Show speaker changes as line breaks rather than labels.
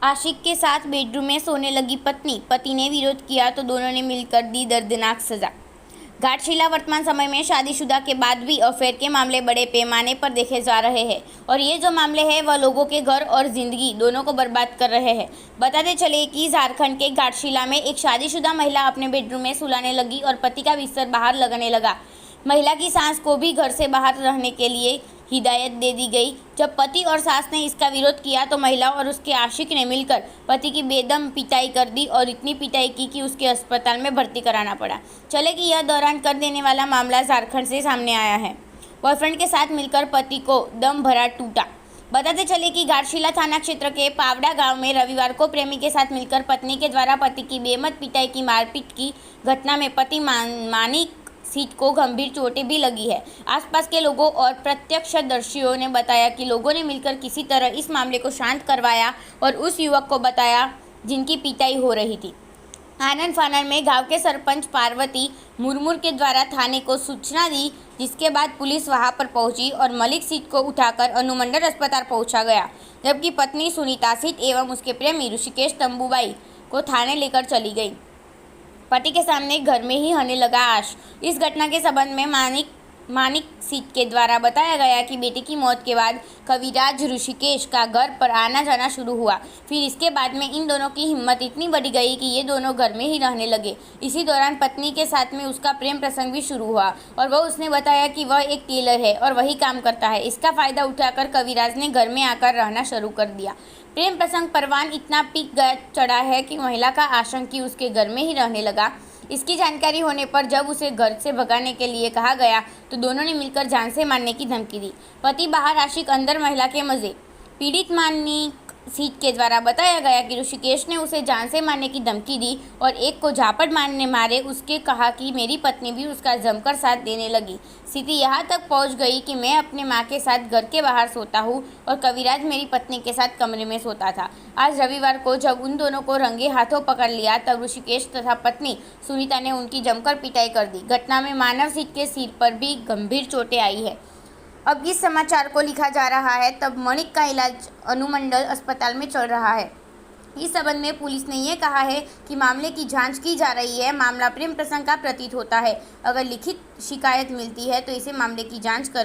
आशिक के साथ बेडरूम में सोने लगी पत्नी, पति ने विरोध किया तो दोनों ने मिलकर दी दर्दनाक सजा। घाटशिला वर्तमान समय में शादीशुदा के बाद भी अफेयर के मामले बड़े पैमाने पर देखे जा रहे हैं और ये जो मामले हैं वह लोगों के घर और जिंदगी दोनों को बर्बाद कर रहे हैं। बताते चले कि झारखंड के घाटशिला में एक शादीशुदा महिला अपने बेडरूम में सुलाने लगी और पति का बिस्तर बाहर लगाने लगा। महिला की सास को भी घर से बाहर रहने के लिए हिदायत दे दी गई। जब पति और सास ने इसका विरोध किया तो महिला और उसके आशिक ने मिलकर पति की बेदम पिटाई कर दी और इतनी पिटाई की कि उसके अस्पताल में भर्ती कराना पड़ा। चले कि यह दौरान कर देने वाला मामला झारखंड से सामने आया है। बॉयफ्रेंड के साथ मिलकर पति को दम भरा टूटा। बताते चले कि घाटशिला थाना क्षेत्र के पावड़ा गांव में रविवार को प्रेमी के साथ मिलकर पत्नी के द्वारा पति की बेमत पिटाई की मारपीट की घटना में पति मानिक सीट को गंभीर चोटें भी लगी है। आसपास के लोगों और प्रत्यक्षदर्शियों ने बताया कि लोगों ने मिलकर किसी तरह इस मामले को शांत करवाया और उस युवक को बताया जिनकी पिटाई हो रही थी। आनंद फानन में गांव के सरपंच पार्वती मुर्मू के द्वारा थाने को सूचना दी, जिसके बाद पुलिस वहां पर पहुंची और मलिक सीट को उठाकर अनुमंडल अस्पताल पहुंचा गया, जबकि पत्नी सुनीता सीट एवं उसके प्रेमी ऋषिकेश तंबूबाई को थाने लेकर चली गई। पति के सामने घर में ही होने लगा आश। इस घटना के संबंध में मानिक सीट के द्वारा बताया गया कि बेटे की मौत के बाद कविराज ऋषिकेश का घर पर आना जाना शुरू हुआ। फिर इसके बाद में इन दोनों की हिम्मत इतनी बढ़ गई कि ये दोनों घर में ही रहने लगे। इसी दौरान पत्नी के साथ में उसका प्रेम प्रसंग भी शुरू हुआ और वह उसने बताया कि वह एक टेलर है और वही काम करता है। इसका फायदा उठाकर कविराज ने घर में आकर रहना शुरू कर दिया। प्रेम प्रसंग परवान इतना पीक चढ़ा है कि महिला का आशंकी उसके घर में ही रहने लगा। इसकी जानकारी होने पर जब उसे घर से भगाने के लिए कहा गया तो दोनों ने मिलकर जान से मारने की धमकी दी। पति बाहर, आशिक अंदर, महिला के मजे। पीड़ित मानिक सीट के द्वारा बताया गया कि ऋषिकेश ने उसे जान से मारने की धमकी दी और एक को झापड़ मारे उसके कहा कि मेरी पत्नी भी उसका जमकर साथ देने लगी। स्थिति यहाँ तक पहुँच गई कि मैं अपने माँ के साथ घर के बाहर सोता हूँ और कविराज मेरी पत्नी के साथ कमरे में सोता था। आज रविवार को जब उन दोनों को रंगे हाथों पकड़ लिया तब ऋषिकेश तथा पत्नी सुनीता ने उनकी जमकर पिटाई कर दी। घटना में मानव सीट के सिर पर भी गंभीर चोटें आई है। अब इस समाचार को लिखा जा रहा है तब मणिक का इलाज अनुमंडल अस्पताल में चल रहा है। इस संबंध में पुलिस ने यह कहा है कि मामले की जांच की जा रही है। मामला प्रेम प्रसंग का प्रतीत होता है। अगर लिखित शिकायत मिलती है तो इसे मामले की जांच कर